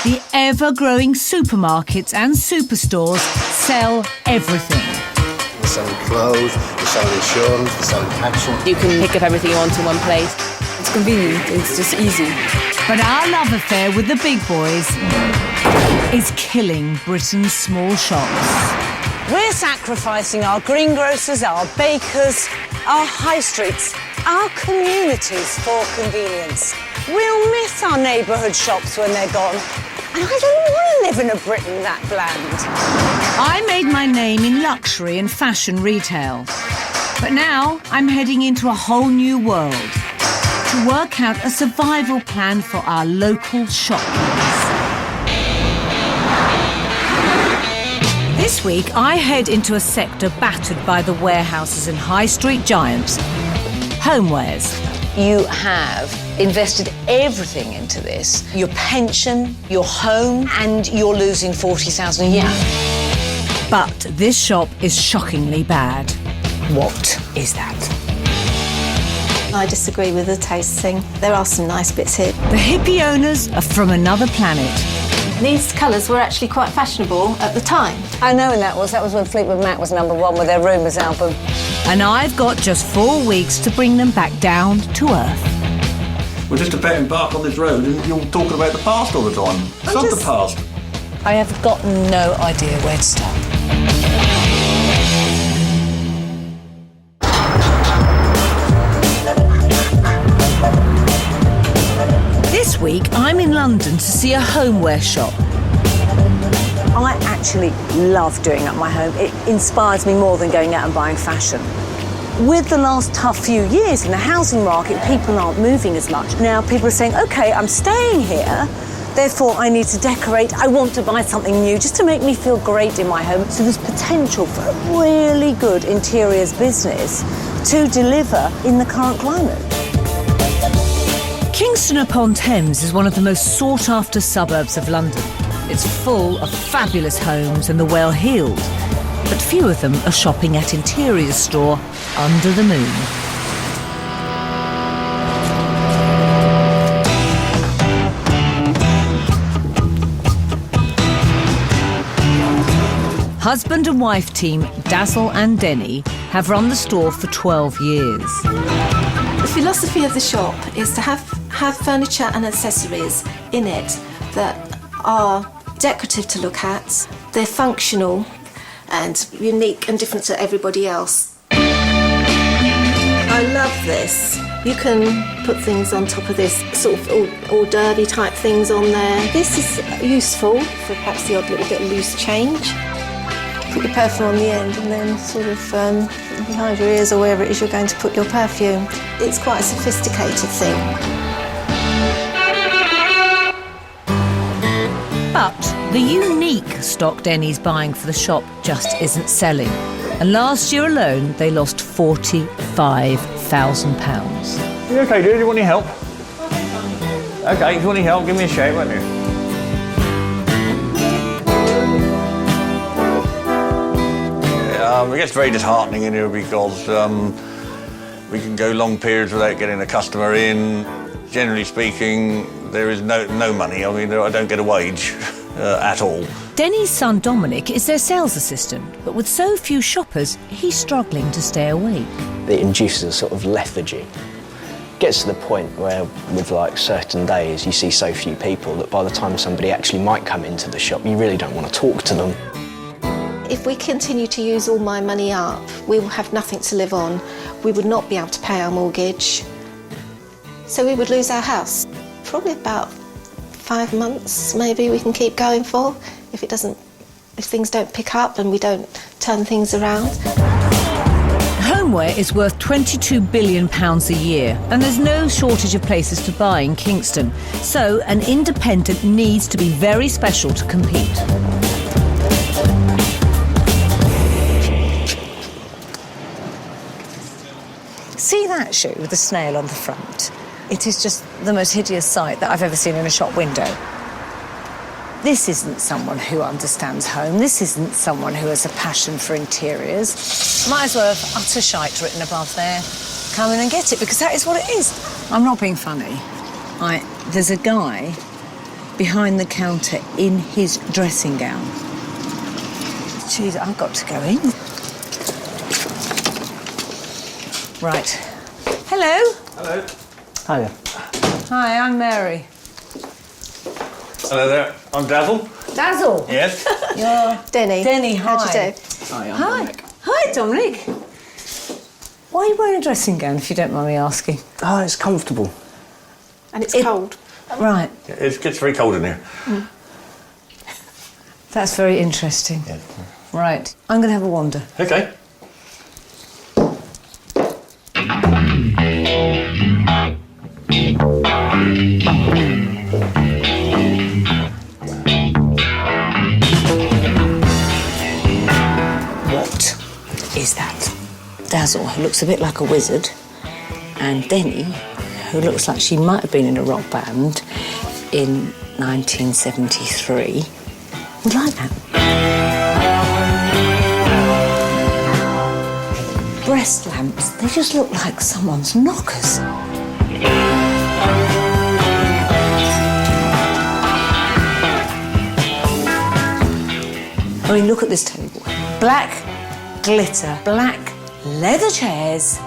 The ever-growing supermarkets and superstores sell everything. We're selling clothes, we're selling insurance, we're selling petrol. You can pick up everything you want in one place. It's convenient, it's just easy. But our love affair with the big boys is killing Britain's small shops. We're sacrificing our greengrocers, our bakers, our high streets, our communities for convenience. We'll miss our neighbourhood shops when they're gone. And I don't want to live in a Britain that bland. I made my name in luxury and fashion retail. But now I'm heading into a whole new world to work out a survival plan for our local shopkeepers. This week, I head into a sector battered by the warehouses and high street giants, homewares. You have invested everything into this. Your pension, your home, and you're losing 40,000 a year. But this shop is shockingly bad. What is that? I disagree with the taste thing. There are some nice bits here. The hippie owners are from another planet. These colours were actually quite fashionable at the time. I know when that was when Fleetwood Mac was #1 with their Rumours album. And I've got just 4 weeks to bring them back down to earth. We're just about to embark on this road and you're talking about the past all the time. It's not the past. I have got no idea where to start. This week, I'm in London to see a homeware shop. I actually love doing up my home. It inspires me more than going out and buying fashion. With the last tough few years in the housing market, people aren't moving as much. Now people are saying, OK, I'm staying here, therefore I need to decorate. I want to buy something new just to make me feel great in my home. So there's potential for a really good interiors business to deliver in the current climate. Kingston upon Thames is one of the most sought-after suburbs of London. It's full of fabulous homes and the well-heeled, but few of them are shopping at Interiors Store under the moon. Husband and wife team Dazzle and Denny have run the store for 12 years. The philosophy of the shop is to have furniture and accessories in it that are decorative to look at, they're functional and unique and different to everybody else. I love this. You can put things on top of this, sort of hors d'oeuvre type things on there. This is useful for perhaps the odd little bit of loose change. Put your perfume on the end and then sort of behind your ears or wherever it is you're going to put your perfume. It's quite a sophisticated thing. But the unique stock Denny's buying for the shop just isn't selling. And last year alone, they lost £45,000. You OK, dude? You want any help? OK, if you want any help, give me a shout, won't you? It gets very disheartening in here because we can go long periods without getting a customer in. Generally speaking, there is no money. I mean, I don't get a wage at all. Denny's son Dominic is their sales assistant, but with so few shoppers, he's struggling to stay awake. It induces a sort of lethargy. Gets to the point where, with like certain days, you see so few people that by the time somebody actually might come into the shop, you really don't want to talk to them. If we continue to use all my money up, we will have nothing to live on. We would not be able to pay our mortgage. So we would lose our house. Probably about 5 months, maybe, we can keep going for, if things don't pick up and we don't turn things around. Homeware is worth £22 billion a year, and there's no shortage of places to buy in Kingston. So an independent needs to be very special to compete. See that shoe with the snail on the front? It is just the most hideous sight that I've ever seen in a shop window. This isn't someone who understands home. This isn't someone who has a passion for interiors. Might as well have utter shite written above there. Come in and get it, because that is what it is. I'm not being funny. There's a guy behind the counter in his dressing gown. Jeez, I've got to go in. Right. Hello. Hello. Hiya. Hi, I'm Mary. Hello there. I'm Dazzle. Dazzle. Yes. You're Denny. Denny, hi. How'd you do? Hi, I'm Hi. Dominic. Hi, Dominic. Why are you wearing a dressing gown, if you don't mind me asking? Oh, it's comfortable. And it's cold. Right. It gets very cold in here. That's very interesting. Yeah. Right. I'm going to have a wander. Okay. What is that? Dazzle, who looks a bit like a wizard, and Denny, who looks like she might have been in a rock band in 1973, would like that. Breast lamps, they just look like someone's knockers. I mean, look at this table. Black glitter, black leather chairs,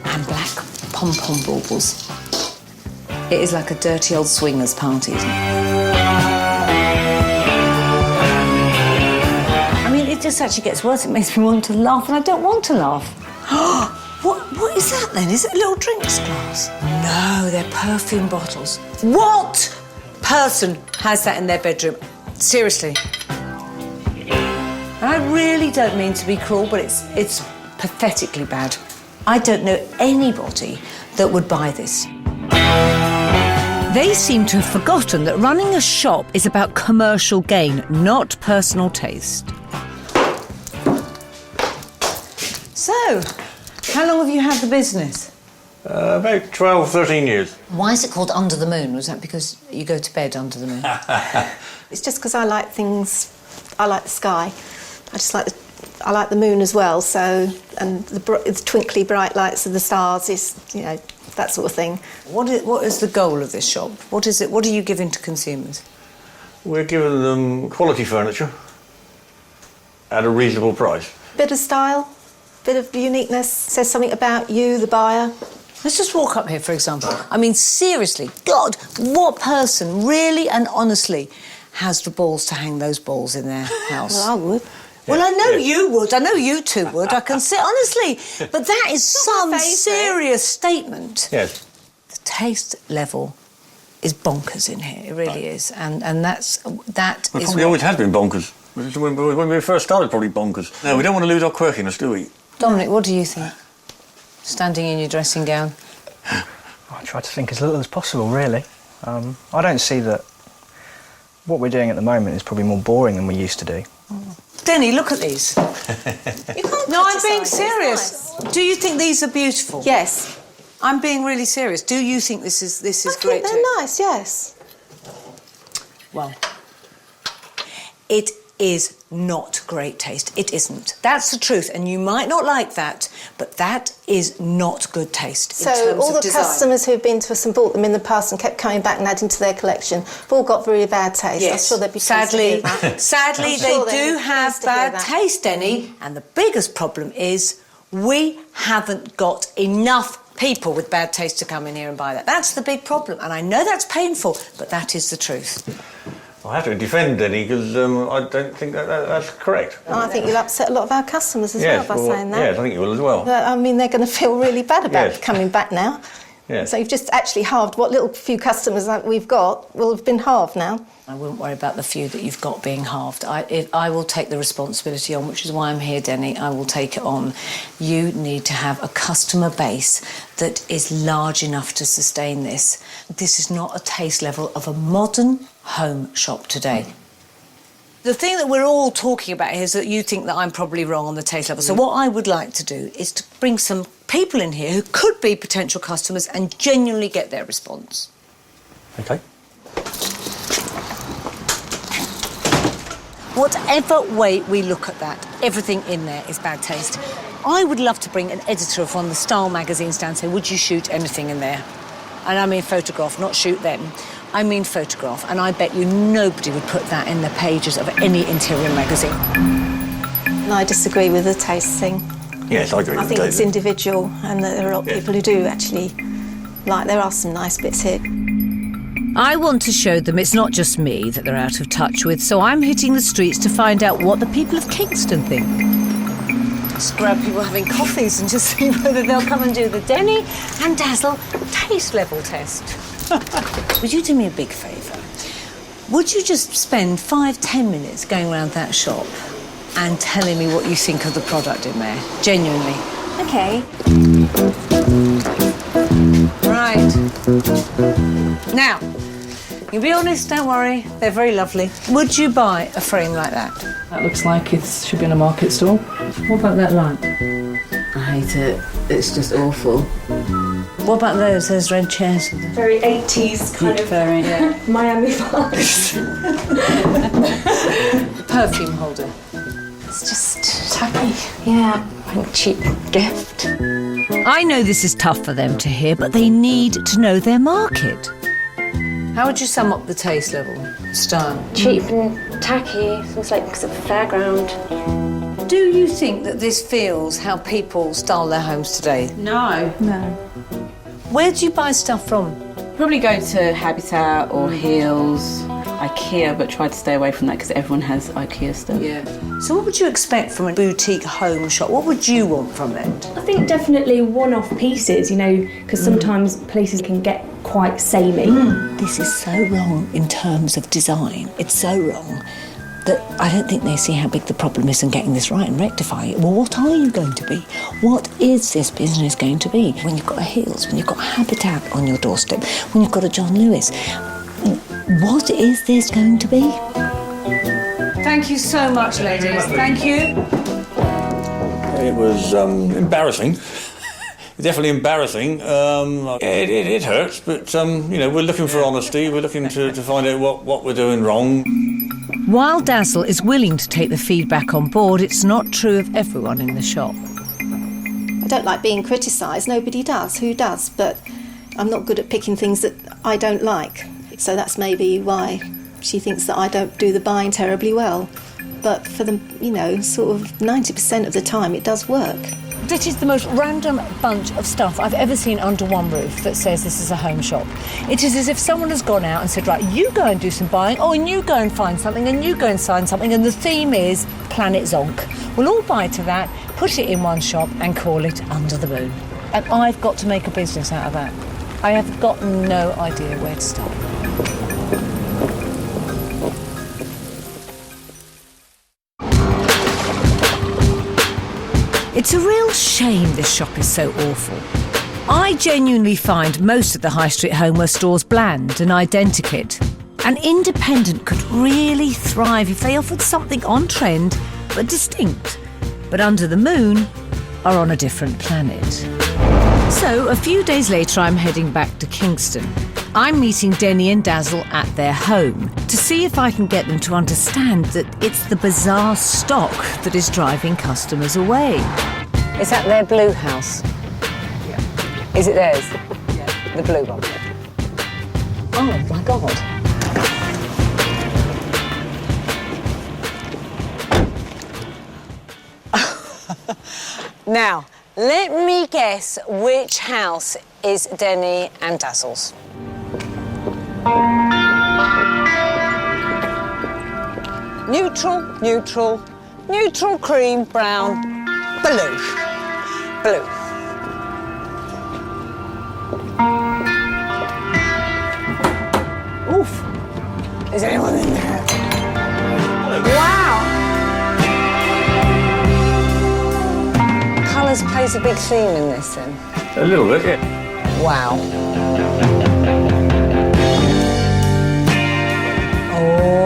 and black pom-pom baubles. It is like a dirty old swingers party, isn't it? I mean, it just actually gets worse. It makes me want to laugh, and I don't want to laugh. What is that then? Is it a little drinks glass? No, they're perfume bottles. What person has that in their bedroom? Seriously. And I really don't mean to be cruel, but it's pathetically bad. I don't know anybody that would buy this. They seem to have forgotten that running a shop is about commercial gain, not personal taste. So, how long have you had the business? About 12, 13 years. Why is it called Under the Moon? Was that because you go to bed under the moon? It's just because I like things. I like the sky. I like the moon as well. So, and the twinkly bright lights of the stars is, you know, that sort of thing. What is the goal of this shop? What is it? What are you giving to consumers? We're giving them quality furniture at a reasonable price. Bit of style, bit of uniqueness. Says something about you, the buyer. Let's just walk up here, for example. I mean, seriously, God, what person really and honestly has the balls to hang those balls in their house? Well, I would. Well, I know you would. I know you two would. I can say, honestly. But that is some serious statement. Yes. The taste level is bonkers in here. It really is. And that It is... probably always has been bonkers. When we first started, probably bonkers. No, we don't want to lose our quirkiness, do we? Dominic, what do you think? Standing in your dressing gown. I try to think as little as possible, really. I don't see that what we're doing at the moment is probably more boring than we used to do. Denny, look at these. You can't No, I'm criticise being it, it's serious. nice. Do you think these are beautiful? Yes. I'm being really serious. Do you think this is I great think they're too? nice, yes. Well, it is not great taste. It isn't. That's the truth, and you might not like that, but that is not good taste in So terms all of the design. customers who've been to us and bought them in the past and kept coming back and adding to their collection have all got very bad taste. Yes. I'm sure they'd be sadly, pleased to hear that. sadly, I'm sure they they'd do be have pleased to hear bad that. taste, Denny. And the biggest problem is we haven't got enough people with bad taste to come in here and buy that. That's the big problem, and I know that's painful, but that is the truth. I have to defend Denny because I don't think that's correct. And I think you'll upset a lot of our customers as well by saying that. Yes, I think you will as well. I mean, they're going to feel really bad about Yes. coming back now. Yes. So you've just actually halved what little few customers that we've got will have been halved now. I wouldn't worry about the few that you've got being halved. I will take the responsibility on, which is why I'm here, Denny. I will take it on. You need to have a customer base that is large enough to sustain this. This is not a taste level of a modern home shop today. The thing that we're all talking about here is that you think that I'm probably wrong on the taste level. So what I would like to do is to bring some people in here who could be potential customers and genuinely get their response. Okay. Whatever way we look at that, everything in there is bad taste. I would love to bring an editor of one of the style magazines down and say, would you shoot anything in there? And I mean photograph, not shoot them. I mean photograph, and I bet you nobody would put that in the pages of any interior magazine. And I disagree with the taste thing. Yes, I agree I with think David. it's individual, and there are a lot of people who do actually like. There are some nice bits here. I want to show them it's not just me that they're out of touch with, so I'm hitting the streets to find out what the people of Kingston think. Just grab people having coffees and just see whether they'll come and do the Denny and Dazzle taste level test. Would you do me a big favour? Would you just spend 5-10 minutes going around that shop and telling me what you think of the product in there? Genuinely. Okay. Right. Now, you'll be honest, don't worry. They're very lovely. Would you buy a frame like that? That looks like it should be in a market stall. What about that lamp? I hate it. It's just awful. What about those red chairs? Very 80s kind of Very. Miami vibes. Perfume holder. It's just tacky. Yeah, a cheap gift. I know this is tough for them to hear, but they need to know their market. How would you sum up the taste level, style? Cheap and tacky. Seems like it's a fairground. Do you think that this feels how people style their homes today? No. Where do you buy stuff from? Probably go to Habitat or Heels, IKEA, but try to stay away from that because everyone has IKEA stuff. Yeah. So what would you expect from a boutique home shop? What would you want from it? I think definitely one-off pieces, you know, because sometimes places can get quite samey. This is so wrong in terms of design. It's so wrong that I don't think they see how big the problem is in getting this right and rectifying it. Well, what are you going to be? What is this business going to be? When you've got a Heels, when you've got a Habitat on your doorstep, when you've got a John Lewis, what is this going to be? Thank you so much, ladies. Thank you. It was embarrassing. Definitely embarrassing. It hurts, but you know, we're looking for honesty. We're looking to find out what we're doing wrong. While Dazzle is willing to take the feedback on board, it's not true of everyone in the shop. I don't like being criticised. Nobody does. Who does? But I'm not good at picking things that I don't like. So that's maybe why she thinks that I don't do the buying terribly well. But for the, you know, sort of 90% of the time, it does work. This is the most random bunch of stuff I've ever seen under one roof that says this is a home shop. It is as if someone has gone out and said, right, you go and do some buying, oh, and you go and find something, and you go and sign something, and the theme is Planet Zonk. We'll all buy to that, put it in one shop, and call it Under the Moon. And I've got to make a business out of that. I have got no idea where to start. It's a real shame this shop is so awful. I genuinely find most of the high street homeware stores bland and identikit. An independent could really thrive if they offered something on trend but distinct. But Under the Moon are on a different planet. So a few days later I'm heading back to Kingston. I'm meeting Denny and Dazzle at their home to see if I can get them to understand that it's the bizarre stock that is driving customers away. Is that their blue house? Yeah. Is it theirs? Yeah. The blue one? Oh, my God. Now, let me guess which house is Denny and Dazzle's. Neutral, neutral, neutral cream, brown, blue. Blue. Oof. Is anyone in there? Wow. Colours plays a big theme in this then. A little bit, yeah. Wow. Oh.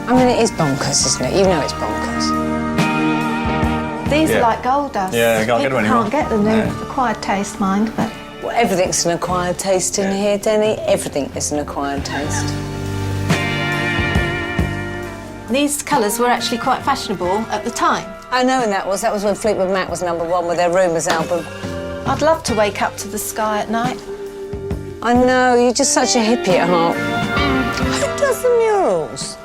I mean, it is bonkers, isn't it? You know it's bonkers. These are like gold dust. Yeah, you can't get them anymore. Can't get them. They're No. acquired taste, mind, but... Well, everything's an acquired taste in here, Denny. Everything is an acquired taste. These colours were actually quite fashionable at the time. I know when that was. That was when Fleetwood Mac was #1 with their Rumours album. I'd love to wake up to the sky at night. I know, you're just such a hippie at heart. Who does the murals?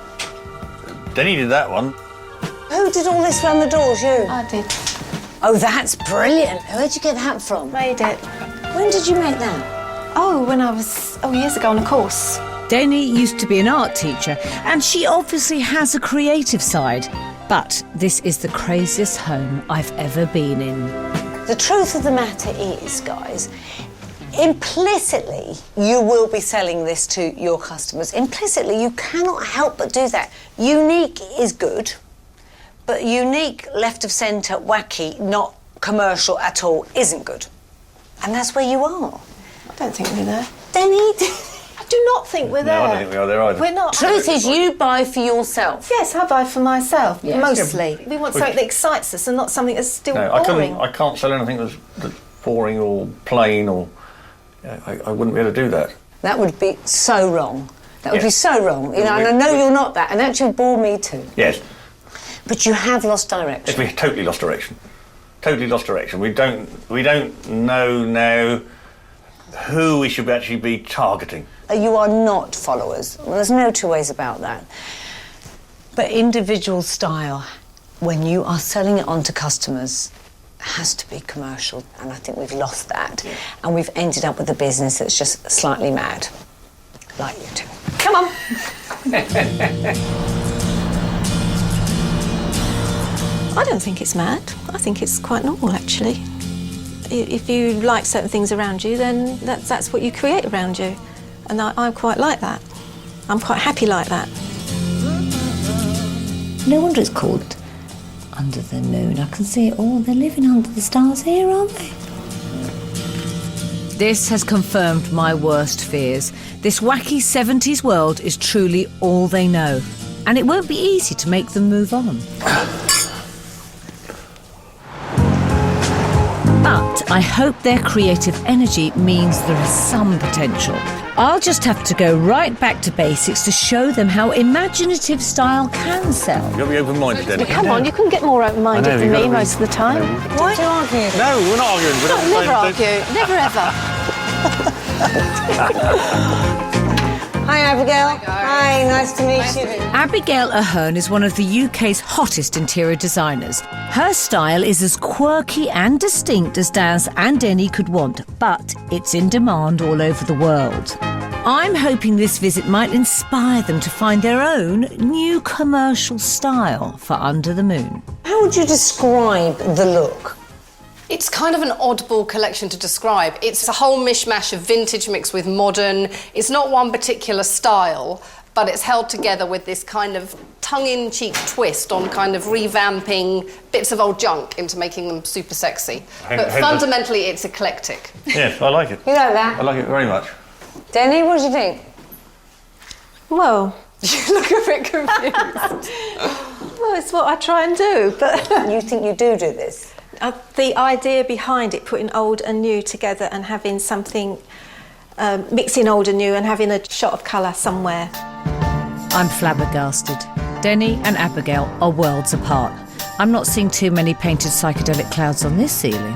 Denny did that one. Who did all this around the doors, you? I did. Oh, that's brilliant. Where'd you get that from? Made it. When did you make that? Oh, when I was, years ago on a course. Denny used to be an art teacher, and she obviously has a creative side. But this is the craziest home I've ever been in. The truth of the matter is, guys, implicitly, you will be selling this to your customers. Implicitly, you cannot help but do that. Unique is good, but unique, left of centre, wacky, not commercial at all, isn't good. And that's where you are. I don't think we're there. Denny, I do not think we're there. No, I don't think we are there either. We're not. truth is, you buy for yourself. Yes, I buy for myself, Yes. mostly. We want something that excites us and not something that's still No, boring. I can't sell anything that's boring or plain or... I wouldn't be able to do that. That would be so wrong. That would be Yes. so wrong. You know, and I know you're not that, and that should bore me too. Yes. But you have lost direction. Yes, we totally lost direction. Totally lost direction. We don't know now who we should actually be targeting. You are not followers. Well, there's no two ways about that. But individual style, when you are selling it on to customers, has to be commercial. And I think we've lost that. And we've ended up with a business that's just slightly mad. Like you two. Come on. I don't think it's mad. I think it's quite normal, actually. If you like certain things around you, then that's what you create around you. And I quite like that. I'm quite happy like that. No wonder it's called Under the Moon. I can see it all. They're living under the stars here, aren't they? This has confirmed my worst fears. This wacky 70s world is truly all they know. And it won't be easy to make them move on. But I hope their creative energy means there is some potential. I'll just have to go right back to basics to show them how imaginative style can sell. You've got to be open-minded, Denny. Come on, you couldn't get more open-minded I know, than you've got me to be- most of the time. Why do you argue? No, we're not arguing. We're No, never argue. Never ever. Hi, Abigail. Hi, nice to meet you. Abigail Ahern is one of the UK's hottest interior designers. Her style is as quirky and distinct as Daz and Denny could want, but it's in demand all over the world. I'm hoping this visit might inspire them to find their own new commercial style for Under the Moon. How would you describe the look? It's kind of an oddball collection to describe. It's a whole mishmash of vintage mixed with modern. It's not one particular style, but it's held together with this kind of tongue-in-cheek twist on kind of revamping bits of old junk into making them super sexy. But fundamentally, it's eclectic. Yes, I like it. You like that? I like it very much. Denny, what do you think? Well, You look a bit confused. well, it's what I try and do, but You think you do this? the idea behind it, putting old and new together and having something, mixing old and new and having a shot of colour somewhere. I'm flabbergasted. Denny and Abigail are worlds apart. I'm not seeing too many painted psychedelic clouds on this ceiling.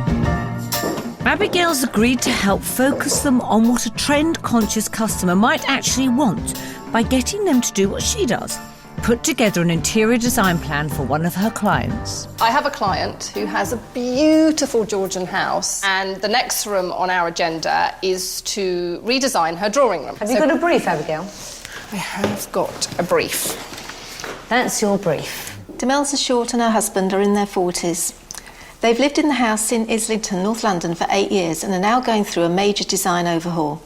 Abigail's agreed to help focus them on what a trend-conscious customer might actually want by getting them to do what she does. Put together an interior design plan for one of her clients. I have a client who has a beautiful Georgian house, and the next room on our agenda is to redesign her drawing room. Have you got a brief, Abigail? I have got a brief. That's your brief. Demelza Short and her husband are in their 40s. They've lived in the house in Islington, North London for 8 years and are now going through a major design overhaul.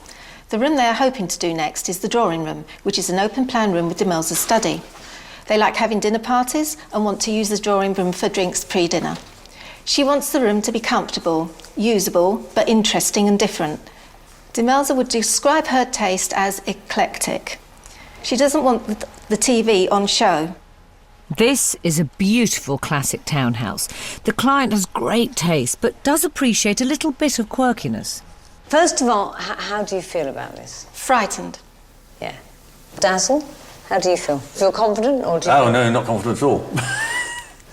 The room they are hoping to do next is the drawing room, which is an open plan room with Demelza's study. They like having dinner parties and want to use the drawing room for drinks pre-dinner. She wants the room to be comfortable, usable, but interesting and different. Demelza would describe her taste as eclectic. She doesn't want the TV on show. This is a beautiful classic townhouse. The client has great taste, but does appreciate a little bit of quirkiness. First of all, how do you feel about this? Frightened. Yeah. Dazzle, how do you feel? Feel confident or do you Oh, no, not confident at all.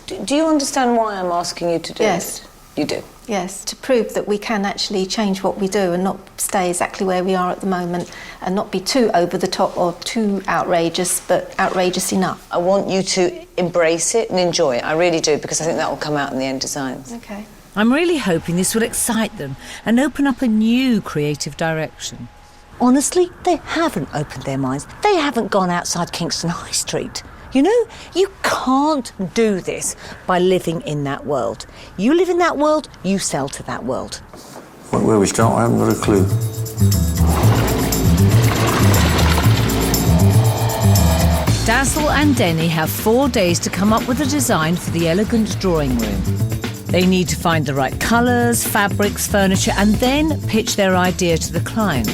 Do you understand why I'm asking you to do Yes. it? You do? Yes, to prove that we can actually change what we do and not stay exactly where we are at the moment and not be too over the top or too outrageous, but outrageous enough. I want you to embrace it and enjoy it. I really do, because I think that will come out in the end designs. Okay. I'm really hoping this will excite them and open up a new creative direction. Honestly, they haven't opened their minds. They haven't gone outside Kingston High Street. You know, you can't do this by living in that world. You live in that world, you sell to that world. Where we start, I haven't got a clue. Dazzle and Denny have 4 days to come up with a design for the elegant drawing room. They need to find the right colours, fabrics, furniture, and then pitch their idea to the client.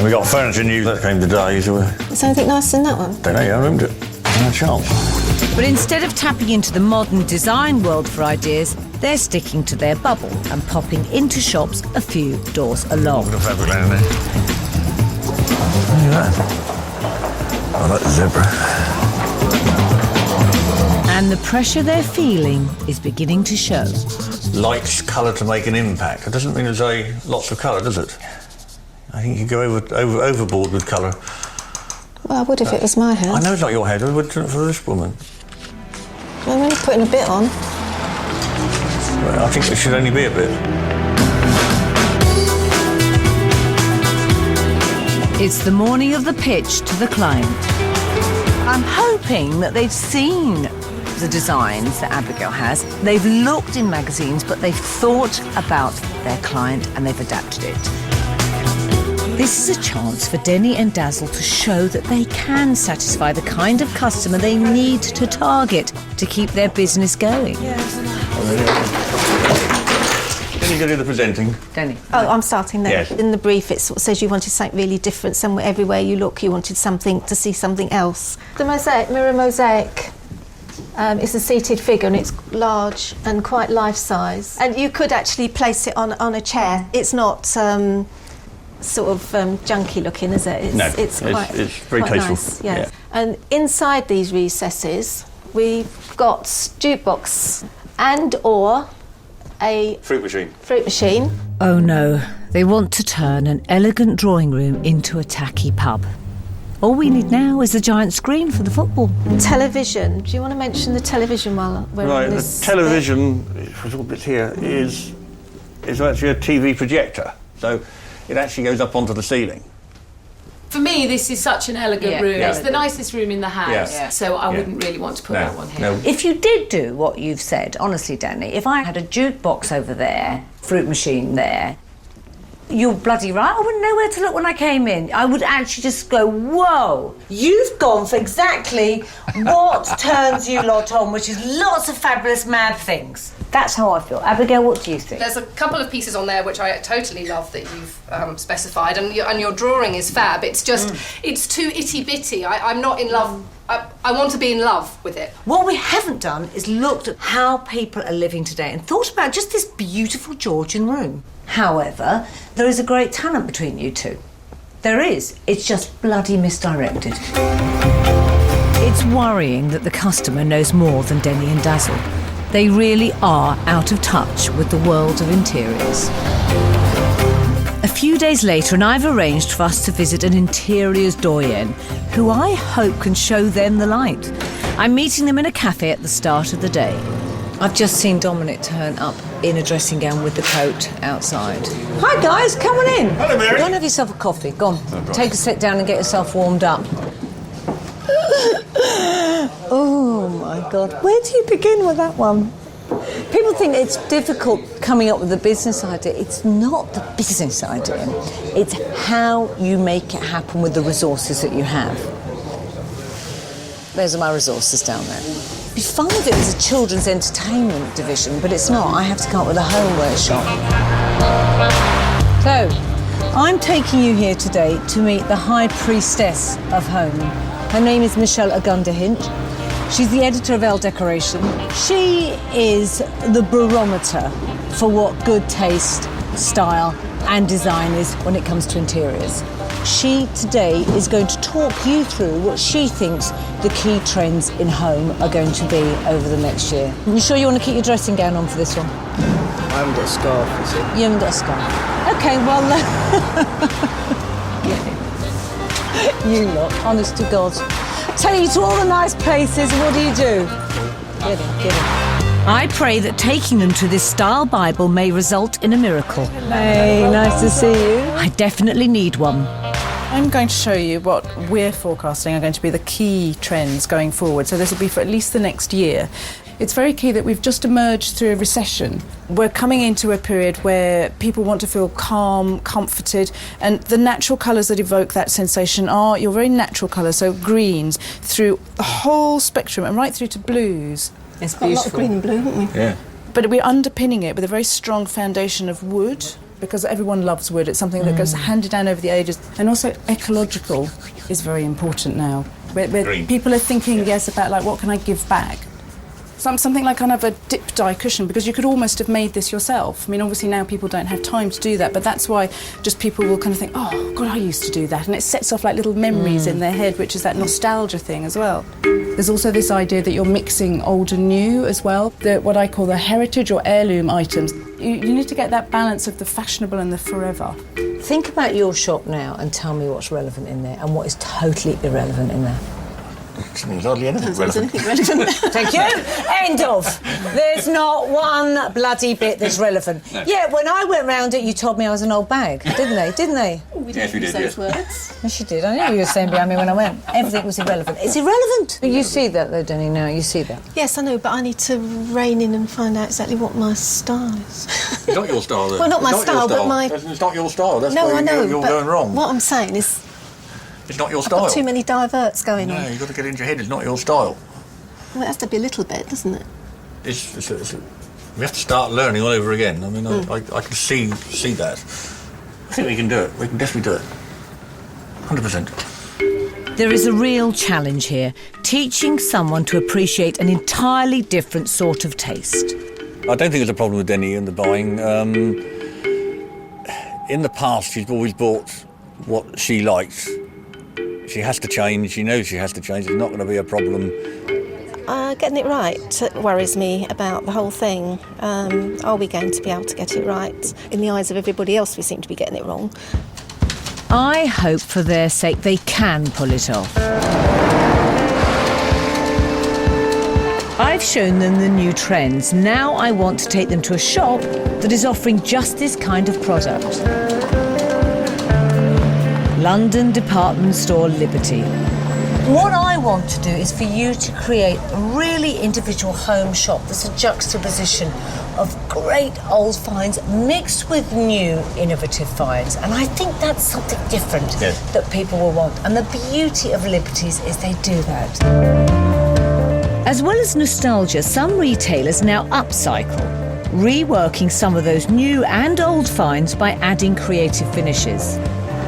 We got furniture new that came today, so Is there anything nice in that one? don't know, I haven't it. No chance. But instead of tapping into the modern design world for ideas, they're sticking to their bubble and popping into shops a few doors along. Look at the fabric laying there. Look at that. I like the zebra. And the pressure they're feeling is beginning to show. Light colour to make an impact. It doesn't mean there's lots of colour, does it? I think you go overboard with colour. Well, I would if it was my house. I know it's not your head, I would do it for this woman. I'm only putting a bit on. Well, I think there should only be a bit. It's the morning of the pitch to the client. I'm hoping that they've seen the designs that Abigail has. They've looked in magazines, but they've thought about their client and they've adapted it. This is a chance for Denny and Dazzle to show that they can satisfy the kind of customer they need to target to keep their business going. Then you go do the presenting. Denny. Oh, I'm starting there. Yes. In the brief, it sort of says you wanted something really different. Somewhere, everywhere you look, you wanted something to see something else. The mosaic, mirror mosaic, is a seated figure, and it's large and quite life-size. And you could actually place it on a chair. It's not sort of junky looking, is it? It's very quite tasteful. nice, yes. Yeah. And inside these recesses, we've got jukebox and or a Fruit machine. fruit machine. Oh no, they want to turn an elegant drawing room into a tacky pub. All we need now is a giant screen for the football. Television. Do you want to mention the television while we're Right, on the this television, for a bit here, is actually a TV projector. So it actually goes up onto the ceiling. For me, this is such an elegant room. Yeah. It's the nicest room in the house, so I wouldn't really want to put that one here. No. If you did do what you've said, honestly, Danny, if I had a jukebox over there, fruit machine there, you're bloody right, I wouldn't know where to look when I came in. I would actually just go, whoa, you've gone for exactly what turns you lot on, which is lots of fabulous mad things. That's how I feel. Abigail, what do you think? There's a couple of pieces on there which I totally love that you've specified, and your drawing is fab. It's just, it's too itty-bitty. I'm not in love. I want to be in love with it. What we haven't done is looked at how people are living today and thought about just this beautiful Georgian room. However, there is a great talent between you two. There is. It's just bloody misdirected. It's worrying that the customer knows more than Denny and Dazzle. They really are out of touch with the world of interiors. A few days later, and I've arranged for us to visit an interiors doyen who I hope can show them the light. I'm meeting them in a cafe at the start of the day. I've just seen Dominic turn up in a dressing gown with the coat outside. Hi guys, come on in. Hello, Mary. Go and have yourself a coffee. Go on. Take a sit down and get yourself warmed up. Oh my God. Where do you begin with that one? People think it's difficult coming up with a business idea. It's not the business idea. It's how you make it happen with the resources that you have. Those are my resources down there. It'd be fun if it was a children's entertainment division, but it's not. I have to come up with a homeware shop. So, I'm taking you here today to meet the High Priestess of Home. Her name is Michelle Agundahinch. She's the editor of Elle Decoration. She is the barometer for what good taste, style and design is when it comes to interiors. She today is going to talk you through what she thinks the key trends in home are going to be over the next year. You sure you want to keep your dressing gown on for this one? I haven't got a scarf, is it? You haven't got a scarf. OK, well... you lot, honest to God. Take you to all the nice places, and what do you do? Get in. I pray that taking them to this style Bible may result in a miracle. Hey, nice to see you. I definitely need one. I'm going to show you what we're forecasting are going to be the key trends going forward. So this will be for at least the next year. It's very key that we've just emerged through a recession. We're coming into a period where people want to feel calm, comforted, and the natural colours that evoke that sensation are your very natural colours, so greens, through the whole spectrum and right through to blues. It's got a lot of green and blue, haven't we? Yeah. But we're underpinning it with a very strong foundation of wood, because everyone loves wood. It's something that goes handed down over the ages. And also ecological is very important now. Where people are thinking, yes, about like, what can I give back? Something like kind of a dip dye cushion, because you could almost have made this yourself. I mean, obviously now people don't have time to do that, but that's why just people will kind of think, oh, God, I used to do that. And it sets off like little memories in their head, which is that nostalgia thing as well. There's also this idea that you're mixing old and new as well, what I call the heritage or heirloom items. You need to get that balance of the fashionable and the forever. Think about your shop now and tell me what's relevant in there and what is totally irrelevant in there. There's hardly anything relevant. Thank you. End of. There's not one bloody bit that's relevant. No. Yeah, when I went round it, you told me I was an old bag, didn't they? Didn't they? We didn't use those words. Yes, you did. I knew you were saying behind me when I went. Everything was irrelevant. It's irrelevant. But you see that, though, Denny, now. You see that. Yes, I know, but I need to rein in and find out exactly what my style is. It's not your style, though. Well, not my style, but my... It's not your style. That's No, where I know, you're but going wrong. what I'm saying is... It's not your I've style. got too many diverts going on. No, you've got to get into your head. It's not your style. Well, it has to be a little bit, doesn't it? We have to start learning all over again. I mean, I can see that. I think we can do it. We can definitely do it. 100%. There is a real challenge here, teaching someone to appreciate an entirely different sort of taste. I don't think there's a problem with Denny and the buying. In the past, she's always bought what she likes. She has to change. She knows she has to change. It's not going to be a problem. Getting it right worries me about the whole thing. Are we going to be able to get it right? In the eyes of everybody else, we seem to be getting it wrong. I hope for their sake they can pull it off. I've shown them the new trends. Now I want to take them to a shop that is offering just this kind of product. London department store Liberty. What I want to do is for you to create a really individual home shop that's a juxtaposition of great old finds mixed with new innovative finds. And I think that's something different that people will want. And the beauty of Liberties is they do that. As well as nostalgia, some retailers now upcycle, reworking some of those new and old finds by adding creative finishes.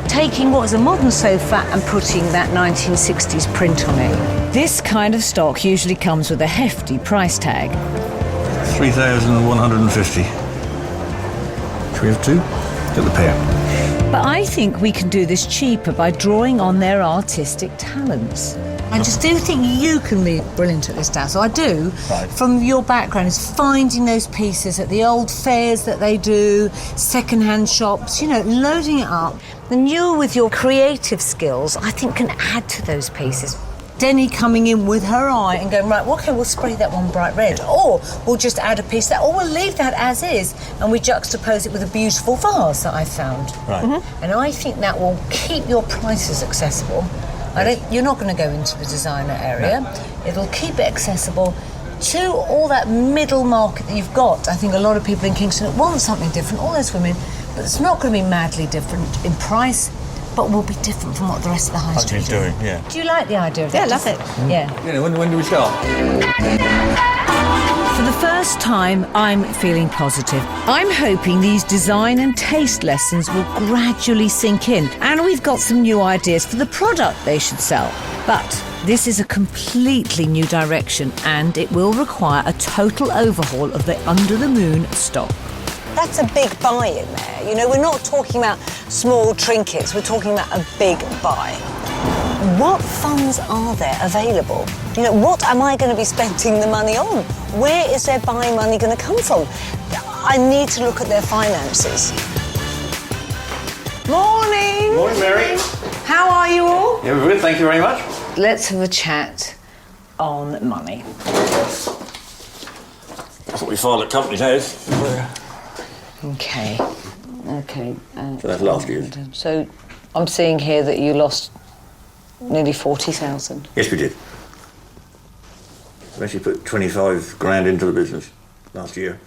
Taking what was a modern sofa and putting that 1960s print on it. This kind of stock usually comes with a hefty price tag. 3,150. Should we have two? Get the pair. But I think we can do this cheaper by drawing on their artistic talents. I just do think you can be brilliant at this, Dazzle. I do. Right. From your background, is finding those pieces at the old fairs that they do, second-hand shops, you know, loading it up. And you, with your creative skills, I think can add to those pieces. Denny coming in with her eye and going, right, okay, we'll spray that one bright red, or we'll just add a piece of that, or we'll leave that as is, and we juxtapose it with a beautiful vase that I found. Right. Mm-hmm. And I think that will keep your prices accessible. You're not going to go into the designer area. No. It'll keep it accessible to all that middle market that you've got. I think a lot of people in Kingston want something different, all those women, but it's not going to be madly different in price, but will be different from what the rest of the high street is doing. Yeah. Do you like the idea of that? Yeah, I love it. Yeah. You know, when do we start? For the first time, I'm feeling positive. I'm hoping these design and taste lessons will gradually sink in, and we've got some new ideas for the product they should sell. But this is a completely new direction, and it will require a total overhaul of the under-the-moon stock. That's a big buy in there. You know, we're not talking about small trinkets. We're talking about a big buy. What funds are there available? You know, what am I going to be spending the money on? Where is their buying money going to come from? I need to look at their finances. Morning! Morning, Mary. How are you all? Yeah, we're good, thank you very much. Let's have a chat on money. That's what we filed at Company's House. Okay. So that's last year's. So I'm seeing here that you lost nearly 40,000. Yes, we did. We actually put 25 grand into the business last year.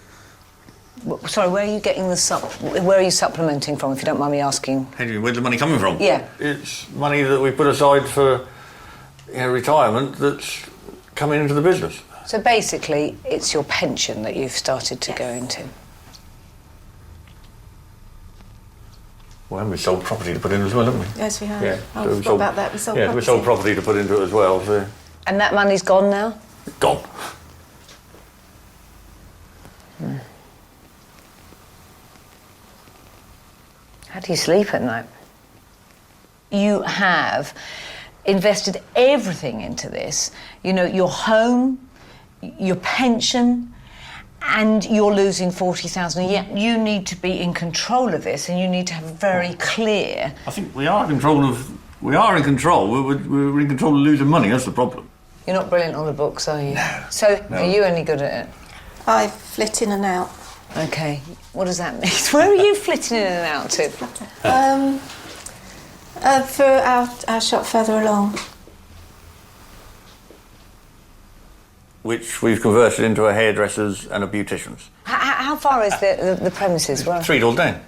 Sorry, where are you getting where are you supplementing from, if you don't mind me asking? Where's the money coming from? Yeah. It's money that we put aside for retirement that's coming into the business. So basically, it's your pension that you've started to go into. Well, and we sold property to put in as well, haven't we? Yes, we have. Yeah. Oh, So I we forgot about that. We sold property. we sold property to put into it as well, so... And that money's gone now? Gone. How do you sleep at night? You have invested everything into this. You know, your home, your pension, and you're losing 40,000. Yet you need to be in control of this, and you need to have very clear... I think we are in control of... We're in control of losing money, that's the problem. You're not brilliant on the books, are you? No. So, No. are you any good at it? I flit in and out. OK. What does that mean? Where are you flitting in and out to? For our shop further along. Which we've converted into a hairdresser's and a beautician's. How far is the premises? Well, 3 doors down.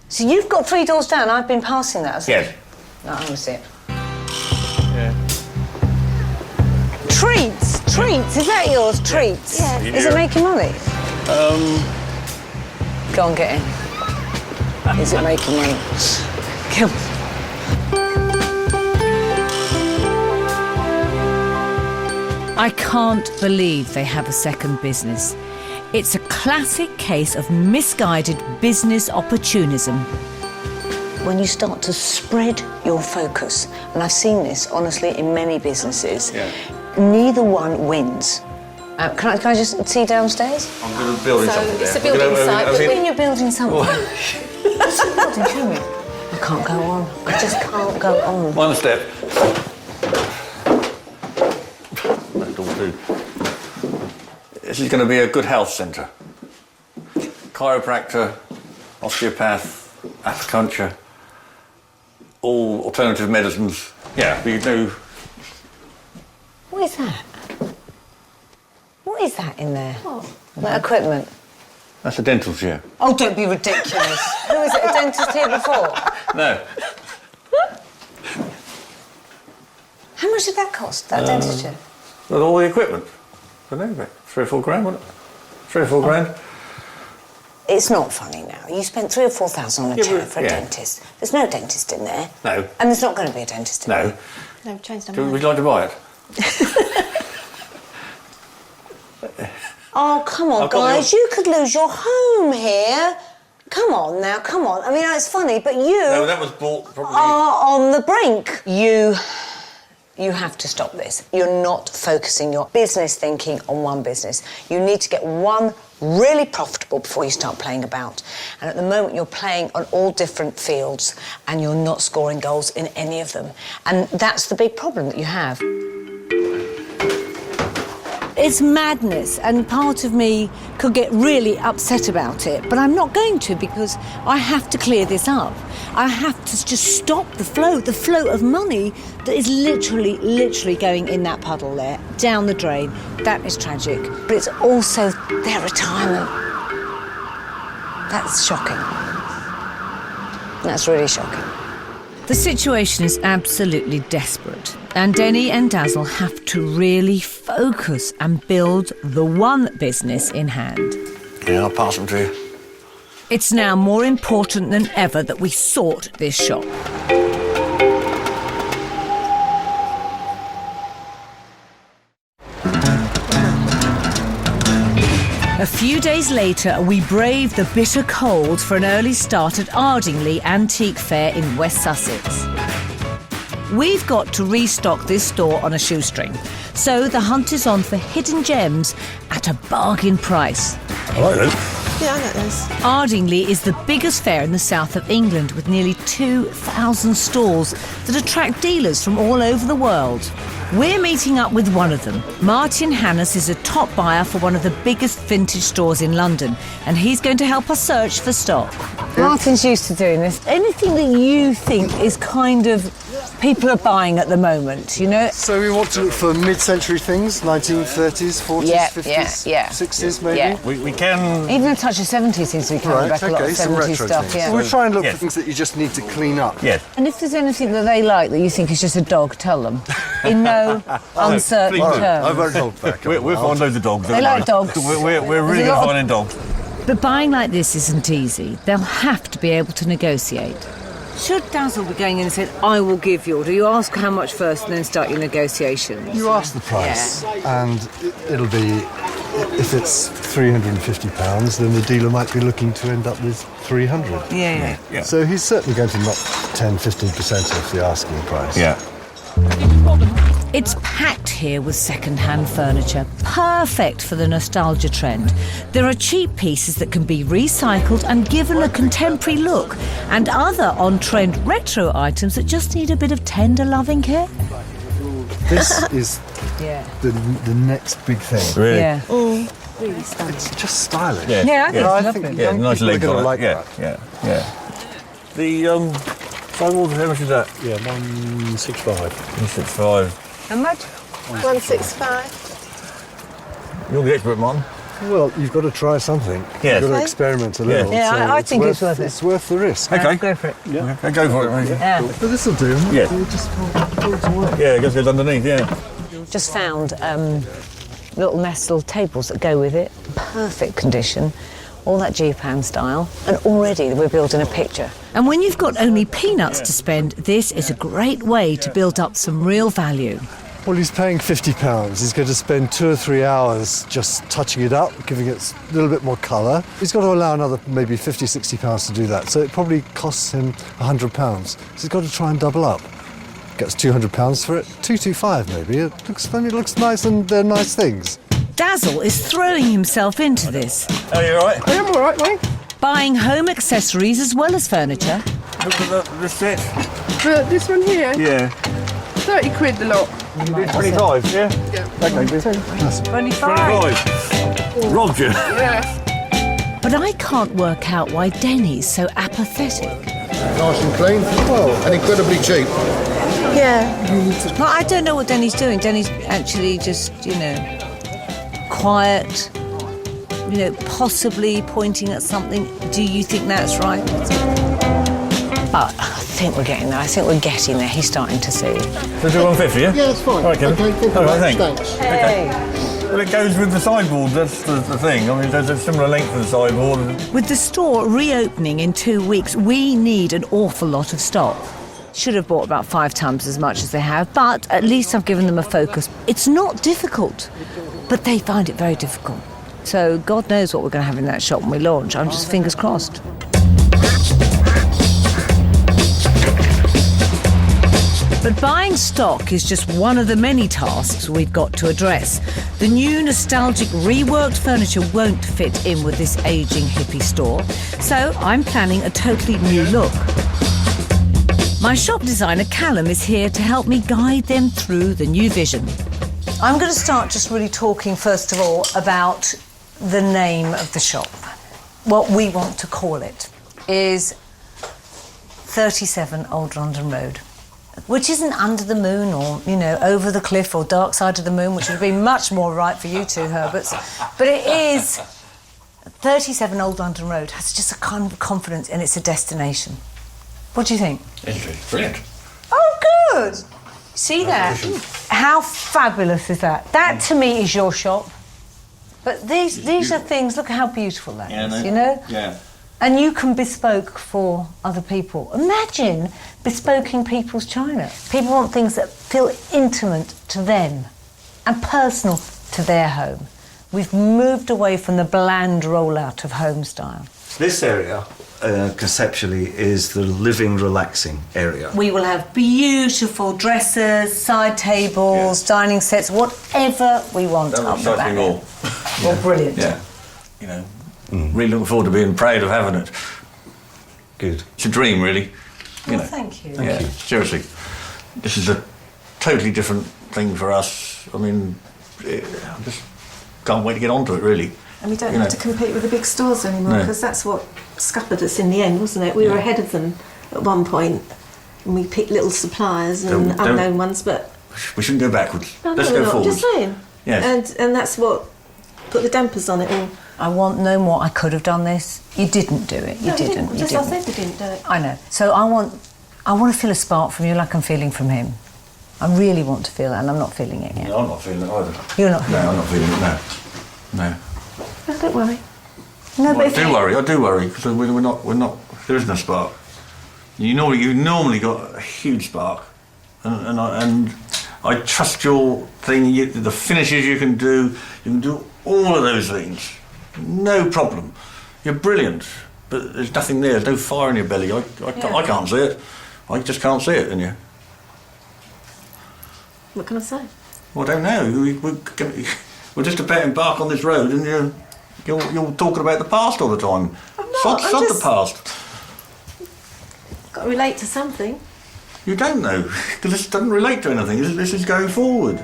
so you've got 3 doors down. I've been passing that. Yes. No, I want to see it. Yeah. Treats! Is that yours? Treats? Yeah. Is it making money? Go on, get in. Is it making money? Come on. I can't believe they have a second business. It's a classic case of misguided business opportunism. When you start to spread your focus, and I've seen this, honestly, in many businesses, neither one wins. Can I just see downstairs? I'm going to build something it's there. a building site, but When you're building something, what's the building? Show me. I can't go on. I just can't go on. One step. That'll do. This is going to be a good health centre. Chiropractor, osteopath, acupuncture, all alternative medicines. Yeah, we do. What is that? What is that in there? That equipment? That's a dental chair. Oh, don't be ridiculous. Who is it, a dentist here before? No. How much did that cost, that dentist chair? With all the equipment. I don't know, about 3 or 4 grand, wasn't it? 3 or 4 grand. It's not funny now. You spent 3,000 or 4,000 on a chair for a dentist. There's no dentist in there. No. And there's not going to be a dentist in there. No, we've changed our Would mind. you like to buy it? Oh, come on, guys. You could lose your home here. Come on now, come on. I mean, it's funny, but you No, that was bought probably... are on the brink. You have to stop this. You're not focusing your business thinking on one business. You need to get one really profitable before you start playing about. And at the moment, you're playing on all different fields and you're not scoring goals in any of them. And that's the big problem that you have. It's madness, and part of me could get really upset about it, but I'm not going to, because I have to clear this up. I have to just stop the flow of money that is literally going in that puddle there, down the drain. That is tragic. But it's also their retirement. That's shocking. That's really shocking. The situation is absolutely desperate, and Denny and Dazzle have to really focus and build the one business in hand. Yeah, I'll pass them to you. It's now more important than ever that we sort this shop. A few days later, we braved the bitter cold for an early start at Ardingly Antique Fair in West Sussex. We've got to restock this store on a shoestring, so the hunt is on for hidden gems at a bargain price. I like those. Yeah, I like those. Ardingly is the biggest fair in the south of England, with nearly 2,000 stalls that attract dealers from all over the world. We're meeting up with one of them. Martin Hannes is a top buyer for one of the biggest vintage stores in London, and he's going to help us search for stock. Martin's used to doing this. Anything that you think is kind of people are buying at the moment, you know? So we want to look for mid-century things, 1930s, 40s, Yeah, 50s, yeah. 60s maybe? Yeah. We can... Even a touch of 70s seems to be coming back, a lot of some 70s retro stuff, things. yeah. So we try and look for things that you just need to clean up. Yes. And if there's anything that they like that you think is just a dog, tell them. In no uncertain terms. I won't hold back. We're fond of the dogs. They like dogs. We're really good finding dogs. But buying like this isn't easy. They'll have to be able to negotiate. Should Dazzle be going in and saying, I will give you, or do you ask how much first and then start your negotiations? You ask the price, and it'll be, if it's £350, then the dealer might be looking to end up with 300. Yeah. So he's certainly going to knock 10-15% off the asking price. Yeah. It's packed here with second-hand furniture, perfect for the nostalgia trend. There are cheap pieces that can be recycled and given a contemporary look, and other on-trend retro items that just need a bit of tender loving care. This is the next big thing. Really? Yeah. Really stunning. It's just stylish. Yeah, I think young nice people are legs going to on like it. that. Yeah. The sideboard, how much is that? Yeah, 165. 165. How much? 165. You're the expert, Martin. Well, you've got to try something. Yes. You've got to experiment a little. Yeah, so I think it's worth it. It's worth the risk. Okay. Go for it. Yeah. Okay, go for it, mate. Yeah. But this will do. Yeah. We'll just pull it away. Yeah, it goes underneath, yeah. Just found little nestle tables that go with it. Perfect condition. All that Japan style. And already we're building a picture. And when you've got only peanuts to spend, this is a great way to build up some real value. Well, he's paying £50. He's going to spend 2 or 3 hours just touching it up, giving it a little bit more colour. He's got to allow another maybe £50, £60 to do that. So it probably costs him £100. So he's got to try and double up. Gets £200 for it, 225 maybe. It looks funny, it looks nice, and they're nice things. Dazzle is throwing himself into this, Are you all right? I am all right, mate. buying home accessories as well as furniture. Look at the set. This one here, Yeah. 30 quid the lot. 25, yeah? Okay, 25. 25. Roger. Yeah. But I can't work out why Denny's so apathetic. Nice and clean. Well, and incredibly cheap. Yeah. Well, I don't know what Denny's doing. Denny's actually just, quiet, possibly pointing at something. Do you think that's right? But I think we're getting there. I think we're getting there. He's starting to see. So do 150, yeah? Yeah, that's fine. All right, Kevin. Okay, thank you. All right, Thanks. Hey. Well, it goes with the sideboard, that's the thing. I mean, there's a similar length for the sideboard. With the store reopening in 2 weeks, we need an awful lot of stock. Should have bought about 5 times as much as they have, but at least I've given them a focus. It's not difficult, but they find it very difficult. So God knows what we're going to have in that shop when we launch. I'm just fingers crossed. But buying stock is just one of the many tasks we've got to address. The new nostalgic reworked furniture won't fit in with this ageing hippie store, so I'm planning a totally new look. My shop designer Callum is here to help me guide them through the new vision. I'm going to start just really talking, first of all, about the name of the shop. What we want to call it is 37 Old London Road, which isn't under the moon or, over the cliff or dark side of the moon, which would be much more right for you two, Herberts. But it is 37 Old London Road, has just a kind of confidence and it's a destination. What do you think? It's brilliant. Oh, good. See that? How fabulous is that? That, to me, is your shop. But these are things, look how beautiful that is, Yeah. And you can bespoke for other people. Imagine bespoking people's china. People want things that feel intimate to them and personal to their home. We've moved away from the bland rollout of home style. This area, conceptually, is the living, relaxing area. We will have beautiful dressers, side tables, dining sets, whatever we want up the back. Well, brilliant. Yeah. You know, really looking forward to being proud of having it. Good. It's a dream, really. You know. Thank you. Thank you. Seriously. This is a totally different thing for us. I mean, I just can't wait to get onto it, really. And we don't have to compete with the big stores anymore, because that's what scuppered us in the end, wasn't it? We were ahead of them at one point, and we picked little suppliers and unknown ones, but... We shouldn't go backwards. Let's we're go not. forward. Just saying. Yes. And that's what put the dampers on it all. I want no more. I could have done this. You didn't do it. You didn't. Just I said we didn't do it. I know. So I want to feel a spark from you like I'm feeling from him. I really want to feel that, and I'm not feeling it yet. No, I'm not feeling it either. You're not feeling it? No, I'm not feeling it, no. No, don't worry. No, but I do worry, because we're not, there isn't a spark. You normally got a huge spark, and I trust your thing, the finishes you can do all of those things, no problem. You're brilliant, but there's nothing there, there's no fire in your belly. I can't see it. I just can't see it in you. What can I say? Well, I don't know. We're just about to embark on this road, and you're talking about the past all the time. I'm not. Sod the past. Got to relate to something. You don't know, because this doesn't relate to anything. This is going forward.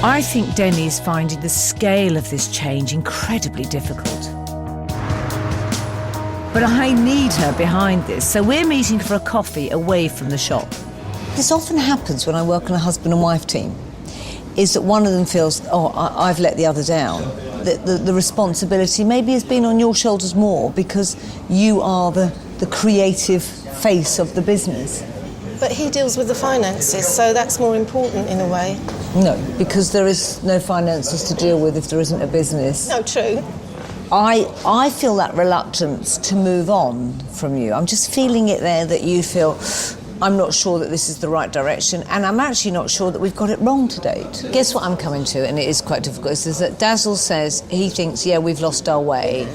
I think Denny's finding the scale of this change incredibly difficult. But I need her behind this, so we're meeting for a coffee away from the shop. This often happens when I work on a husband and wife team, is that one of them feels, I've let the other down. The responsibility maybe has been on your shoulders more because you are the creative face of the business. But he deals with the finances, so that's more important in a way. No, because there is no finances to deal with if there isn't a business. No, true. I feel that reluctance to move on from you. I'm just feeling it there, that you feel, I'm not sure that this is the right direction, and I'm actually not sure that we've got it wrong to date. Guess what I'm coming to, and it is quite difficult, is that Dazzle says he thinks, we've lost our way,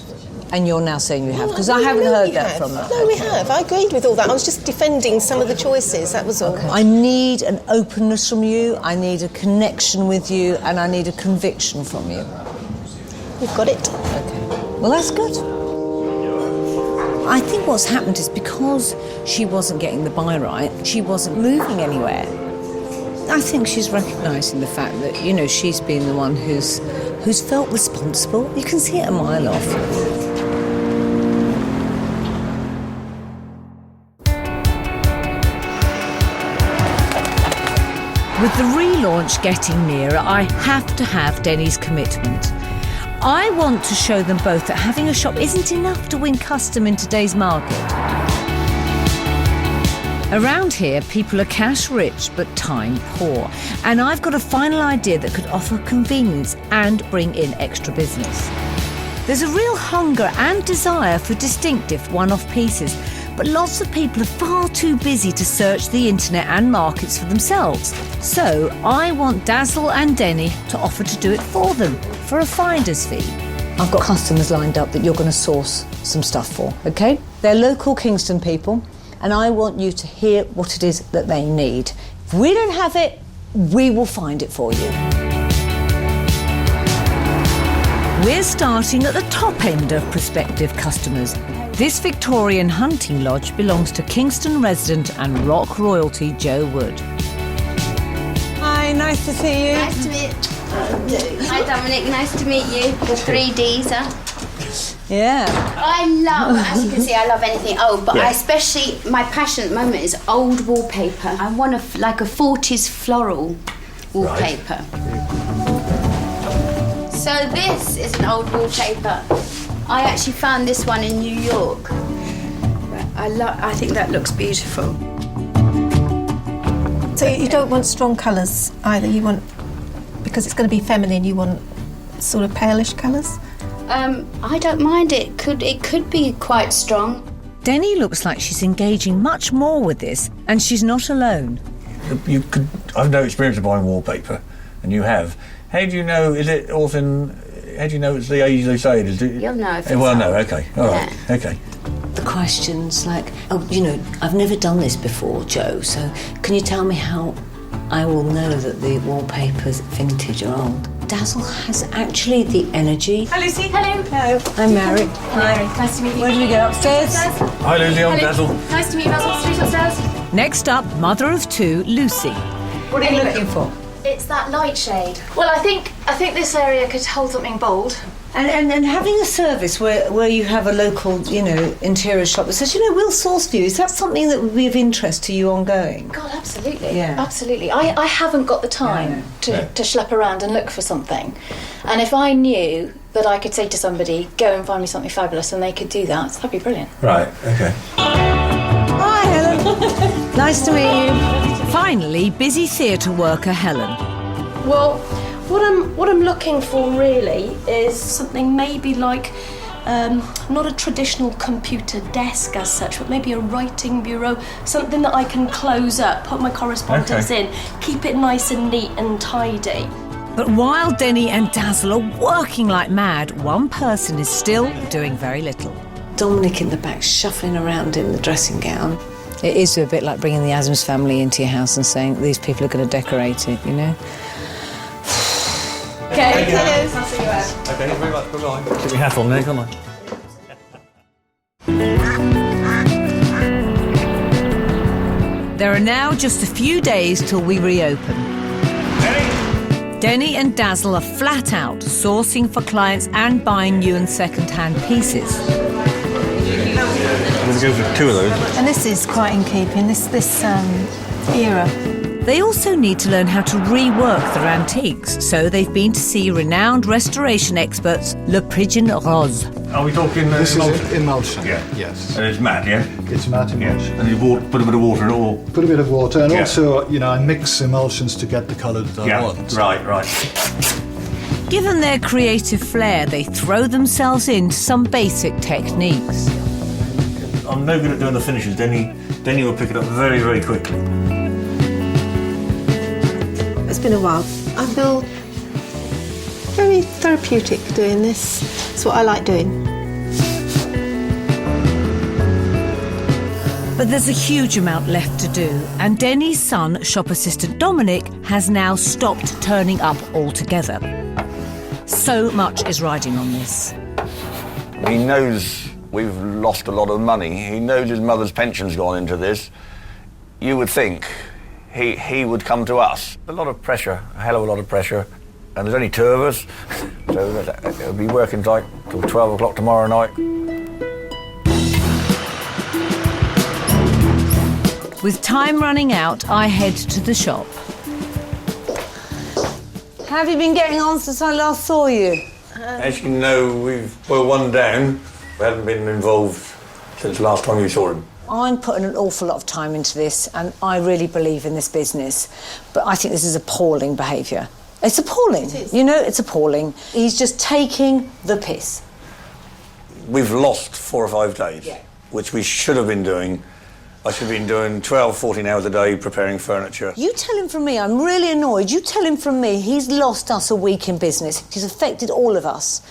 and you're now saying you have, because I haven't heard that from her. No, we have. I agreed with all that. I was just defending some of the choices, that was all. Okay. I need an openness from you, I need a connection with you, and I need a conviction from you. We've got it. Okay. Well, that's good. I think what's happened is because she wasn't getting the buy right, she wasn't moving anywhere. I think she's recognising the fact that, she's been the one who's felt responsible. You can see it a mile off. With the relaunch getting nearer, I have to have Denny's commitment. I want to show them both that having a shop isn't enough to win custom in today's market. Around here, people are cash rich but time poor, and I've got a final idea that could offer convenience and bring in extra business. There's a real hunger and desire for distinctive one-off pieces, but lots of people are far too busy to search the internet and markets for themselves. So I want Dazzle and Denny to offer to do it for them, for a finder's fee. I've got customers lined up that you're going to source some stuff for, okay? They're local Kingston people, and I want you to hear what it is that they need. If we don't have it, we will find it for you. We're starting at the top end of prospective customers. This Victorian hunting lodge belongs to Kingston resident and rock royalty Joe Wood. Hi, nice to see you. Nice to meet you. Hi Dominic, nice to meet you. The 3Ds, huh? Yeah. I love, as you can see, I love anything old, but I especially, my passion at the moment is old wallpaper. I want a 40s floral wallpaper. So this is an old wallpaper. I actually found this one in New York. I think that looks beautiful. So you don't want strong colours either. You want, because it's going to be feminine, you want sort of palish colours? I don't mind it. It could be quite strong. Denny looks like she's engaging much more with this, and she's not alone. I've no experience of buying wallpaper, and you have. How do you know? Is it also? How do you know it's the age they say it is? You'll know if it's well, old. no, okay, all right, okay. The questions like, oh, you know, I've never done this before, Joe, so can you tell me how I will know that the wallpaper's vintage or old? Dazzle has actually the energy. Hi, Lucy. Hello. Hello. I'm Mary. Hi. Nice to meet you. Where do we go? Upstairs? Hi, Lucy, I'm Dazzle. Nice to meet you, Basil. Street upstairs. Next up, mother of two, Lucy. What are you looking for? It's that light shade. Well, I think this area could hold something bold. And having a service where you have a local, you know, interior shop that says, you know, we'll source for you, is that something that would be of interest to you ongoing? God, absolutely. Yeah. Absolutely. I haven't got the time to schlep around and look for something. And if I knew that I could say to somebody, go and find me something fabulous, and they could do that, that'd be brilliant. Right, okay. Hi, Helen. Nice to meet you. Finally, busy theatre worker Helen. Well, what I'm looking for really is something maybe like not a traditional computer desk as such, but maybe a writing bureau, something that I can close up, put my correspondence in, keep it nice and neat and tidy. But while Denny and Dazzle are working like mad, one person is still doing very little. Dominic in the back shuffling around in the dressing gown. It is a bit like bringing the Adams family into your house and saying these people are going to decorate it, you know? Okay, Thank you. cheers. I'll see you out. Okay, thank you very much. Bye-bye. Get your hat on there, come on. There are now just a few days till we reopen. Denny and Dazzle are flat out sourcing for clients and buying new and second-hand pieces. We'll go for two of those. And this is quite in keeping, this era. They also need to learn how to rework their antiques, so they've been to see renowned restoration experts Le Pigeon Rose. Are we talking This emulsion? is emulsion. Yeah. Yes. And it's matte, yeah? It's matte emulsion. And you put a bit of water in it, or? Put a bit of water, and Yeah. also, you know, I mix emulsions to get the colour that I want. Right. Given their creative flair, they throw themselves into some basic techniques. I'm no good at doing the finishes. Denny will pick it up very, very quickly. It's been a while. I feel very therapeutic doing this. It's what I like doing. But there's a huge amount left to do, and Denny's son, shop assistant Dominic, has now stopped turning up altogether. So much is riding on this. He knows we've lost a lot of money. He knows his mother's pension's gone into this. You would think he would come to us. A lot of pressure, a hell of a lot of pressure. And there's only two of us, so it'll be working like till 12 o'clock tomorrow night. With time running out, I head to the shop. How have you been getting on since I last saw you? As you know, we're one down. We haven't been involved since the last time you saw him. I'm putting an awful lot of time into this, and I really believe in this business. But I think this is appalling behaviour. It's appalling. It is. You know, it's appalling. He's just taking the piss. We've lost 4 or 5 days, which we should have been doing. I should have been doing 12, 14 hours a day preparing furniture. You tell him from me, I'm really annoyed. You tell him from me, he's lost us a week in business. He's affected all of us.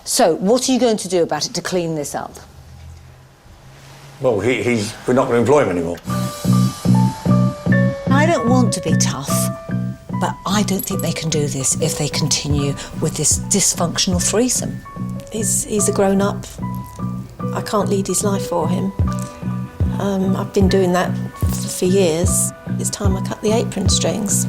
So, what are you going to do about it to clean this up? Well, we're not going to employ him anymore. I don't want to be tough, but I don't think they can do this if they continue with this dysfunctional threesome. He's a grown-up. I can't lead his life for him. I've been doing that for years. It's time I cut the apron strings.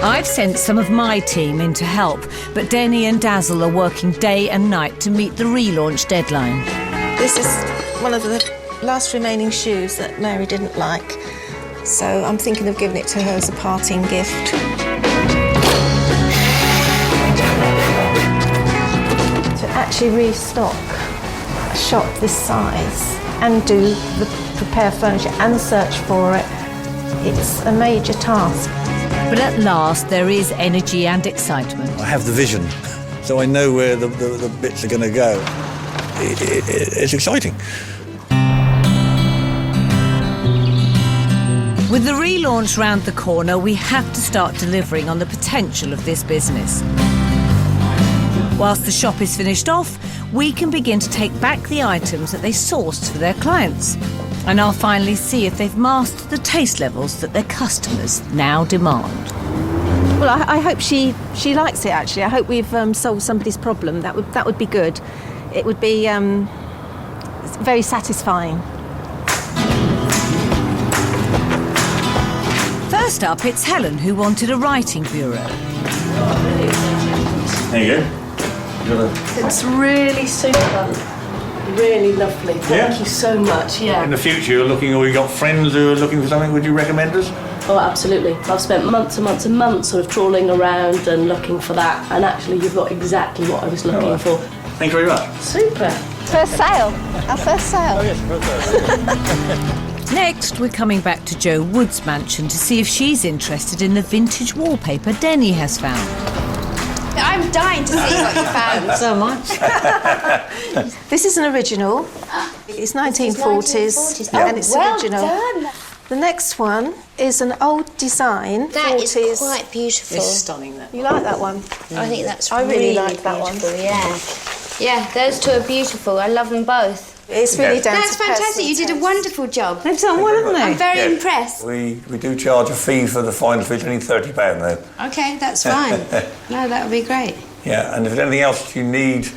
I've sent some of my team in to help, but Denny and Dazzle are working day and night to meet the relaunch deadline. This is one of the last remaining shoes that Mary didn't like, so I'm thinking of giving it to her as a parting gift. To actually restock a shop this size and do the prepare furniture and search for it, it's a major task. But at last, there is energy and excitement. I have the vision, so I know where the bits are going to go. it's exciting. With the relaunch round the corner, we have to start delivering on the potential of this business. Whilst the shop is finished off, we can begin to take back the items that they sourced for their clients. And I'll finally see if they've mastered the taste levels that their customers now demand. Well, I hope she likes it, actually. I hope we've solved somebody's problem. That would be good. It would be very satisfying. First up, it's Helen, who wanted a writing bureau. There you go. It's really super. Really lovely. Thank you so much. Yeah. In the future, you're looking, or you got friends who are looking for something, would you recommend us? Oh, absolutely. I've spent months and months and months sort of trawling around and looking for that, and actually you've got exactly what I was looking for. Thank you very much. Super. First sale. Our first sale. Oh, yes, first sale. Next, we're coming back to Jo Wood's mansion to see if she's interested in the vintage wallpaper Denny has found. I'm dying to see what you found. So much. This is an original. It's 1940s, and it's original. Done. The next one is an old design. That 40s. is quite beautiful. It's stunning, that. You like that one? I think that's I really like that beautiful, one. Yeah. Yeah, those two are beautiful. I love them both. It's really down That's to fantastic. You personal did a taste. wonderful job. They've done well, haven't they? I'm very impressed. We do charge a fee for the final fit, only £30 though. Okay, that's fine. No, that would be great. Yeah, and if there's anything else you need,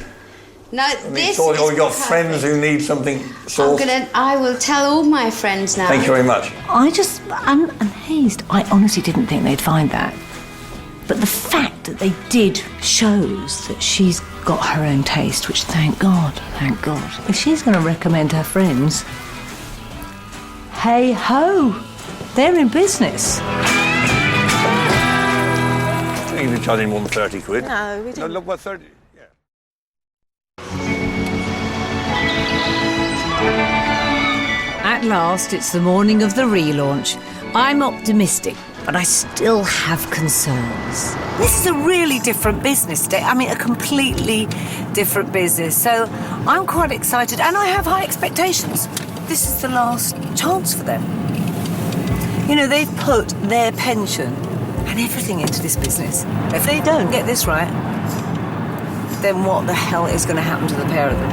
No, this or is you got perfect. friends who need something sourced, I will tell all my friends now. thank you very much. I'm amazed. I honestly didn't think they'd find that. But the fact that they did shows that she's got her own taste, which thank God. If she's going to recommend her friends, hey ho, they're in business. I think you've been charging more than 30 quid. No, we No, didn't. look, what 30? Yeah. At last, it's the morning of the relaunch. I'm optimistic, but I still have concerns. This is a really different business today. I mean, a completely different business. So I'm quite excited, and I have high expectations. This is the last chance for them. You know, they've put their pension and everything into this business. If they don't get this right, then what the hell is going to happen to the pair of them?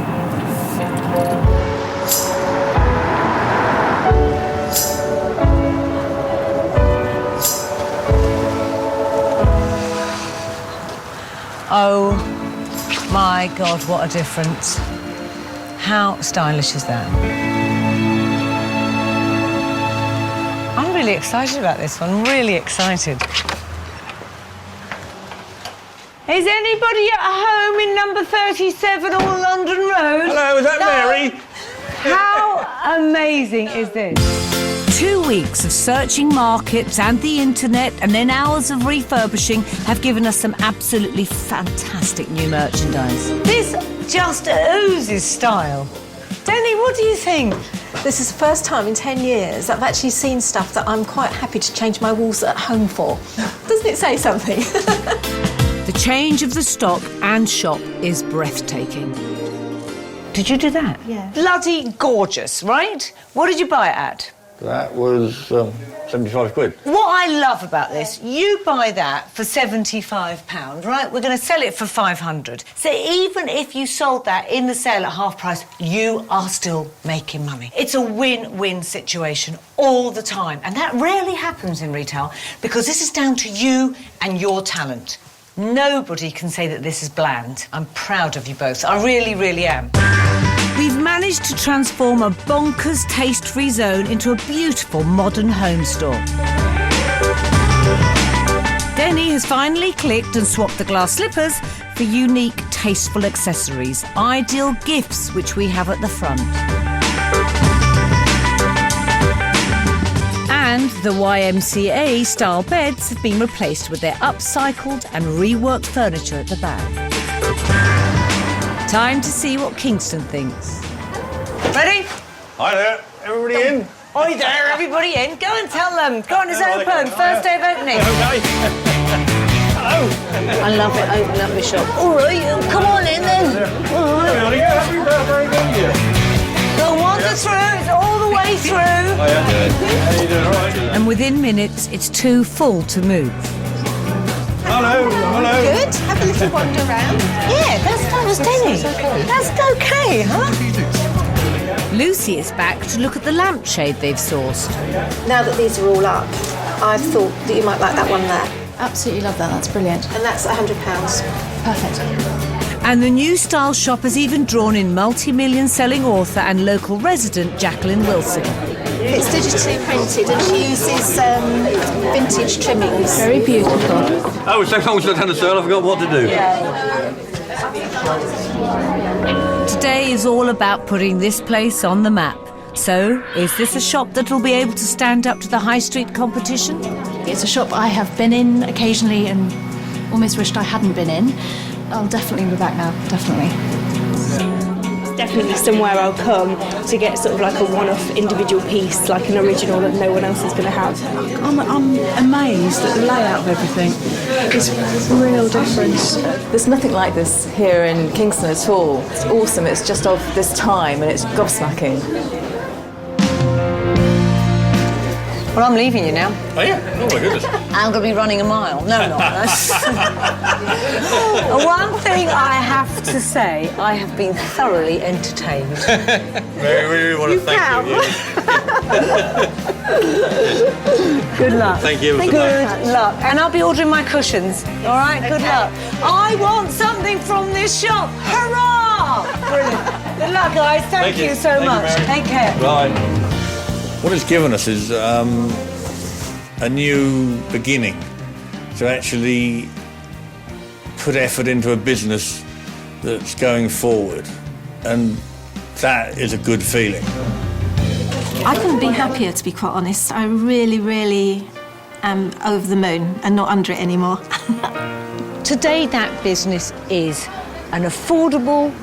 Oh my God, what a difference. How stylish is that? I'm really excited about this one, really excited. Is anybody at home in number 37 or London Road? Hello, is that Mary? How amazing is this? 2 weeks of searching markets and the internet and then hours of refurbishing have given us some absolutely fantastic new merchandise. This just oozes style. Denny, what do you think? This is the first time in 10 years I've actually seen stuff that I'm quite happy to change my walls at home for. Doesn't it say something? The change of the stock and shop is breathtaking. Did you do that? Yeah. Bloody gorgeous, right? What did you buy it at? That was 75 quid. What I love about this, you buy that for £75, right? We're going to sell it for 500. So even if you sold that in the sale at half price, you are still making money. It's a win-win situation all the time. And that rarely happens in retail because this is down to you and your talent. Nobody can say that this is bland. I'm proud of you both. I really, really am. We've managed to transform a bonkers taste-free zone into a beautiful modern home store. Denny has finally clicked and swapped the glass slippers for unique, tasteful accessories, ideal gifts which we have at the front. And the YMCA-style beds have been replaced with their upcycled and reworked furniture at the back. Time to see what Kingston thinks. Ready? Hi there, everybody in? Hi there, everybody in. Go and tell them. Go on, it's open. First day of opening. Okay. Hello. I love it, open up the shop. All right, come on in then. All right. Go wander through, it's all the way through. And within minutes, it's too full to move. Hello. Good. Have a little wander around. Yeah, that's devastating. That's okay, huh? Lucy is back to look at the lampshade they've sourced. Now that these are all up, I thought that you might like that one there. Absolutely love that. That's brilliant. And that's £100. Perfect. And the new style shop has even drawn in multi-million selling author and local resident Jacqueline Wilson. It's digitally printed and she uses vintage trimmings. Very beautiful. Oh, it's so long since I've done a sale, I forgot what to do. Today is all about putting this place on the map. So, is this a shop that will be able to stand up to the high street competition? It's a shop I have been in occasionally and almost wished I hadn't been in. I'll definitely be back now, definitely. Definitely somewhere I'll come to get sort of like a one-off individual piece, like an original that no one else is going to have. I'm amazed at the layout of everything. It's a real difference. There's nothing like this here in Kingston at all. It's awesome. It's just of this time and it's gobsmacking. Well, I'm leaving you now. Oh, yeah? Oh, my goodness. I'm going to be running a mile. No, not. One thing I have to say, I have been thoroughly entertained. We want to thank you. Good luck. Thank you. Good luck. And I'll be ordering my cushions. All right, good luck. I want something from this shop. Hurrah! Brilliant. Good luck, guys. Thank you so much. Take care. Bye. What it's given us is a new beginning to actually put effort into a business that's going forward, and that is a good feeling. I couldn't be happier, to be quite honest. I really, really am over the moon and not under it anymore. Today, that business is an affordable,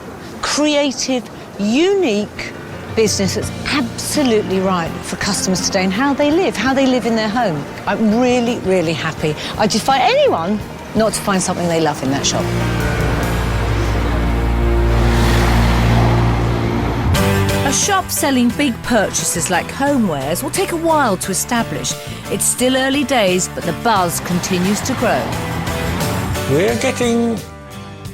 creative, unique business that's absolutely right for customers today and how they live in their home. I'm really, really happy. I defy anyone not to find something they love in that shop. A shop selling big purchases like homewares will take a while to establish. It's still early days, but the buzz continues to grow. We're getting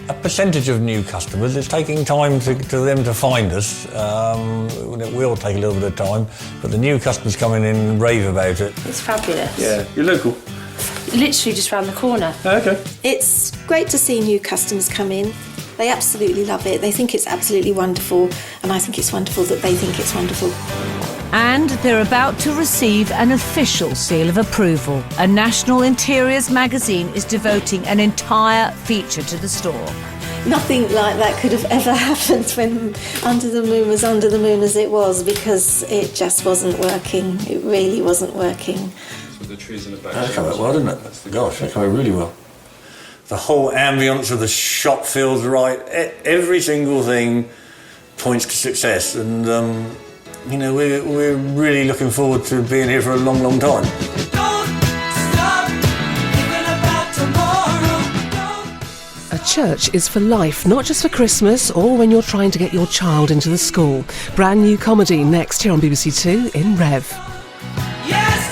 a percentage of new customers. It's taking time to them to find us. It will take a little bit of time, but the new customers coming in rave about it. It's fabulous. Yeah, you're local. Literally just round the corner. Okay. It's great to see new customers come in. They absolutely love it. They think it's absolutely wonderful, and I think it's wonderful that they think it's wonderful. And they're about to receive an official seal of approval. A National Interiors magazine is devoting an entire feature to the store. Nothing like that could have ever happened when Under the Moon was Under the Moon as it was, because it just wasn't working. It really wasn't working. The trees in the back. That came out well, didn't it? Gosh, that came out really well. The whole ambience of the shop feels right. Every single thing points to success, and we're really looking forward to being here for a long, long time. A church is for life, not just for Christmas or when you're trying to get your child into the school. Brand new comedy next here on BBC Two in Rev. Yes!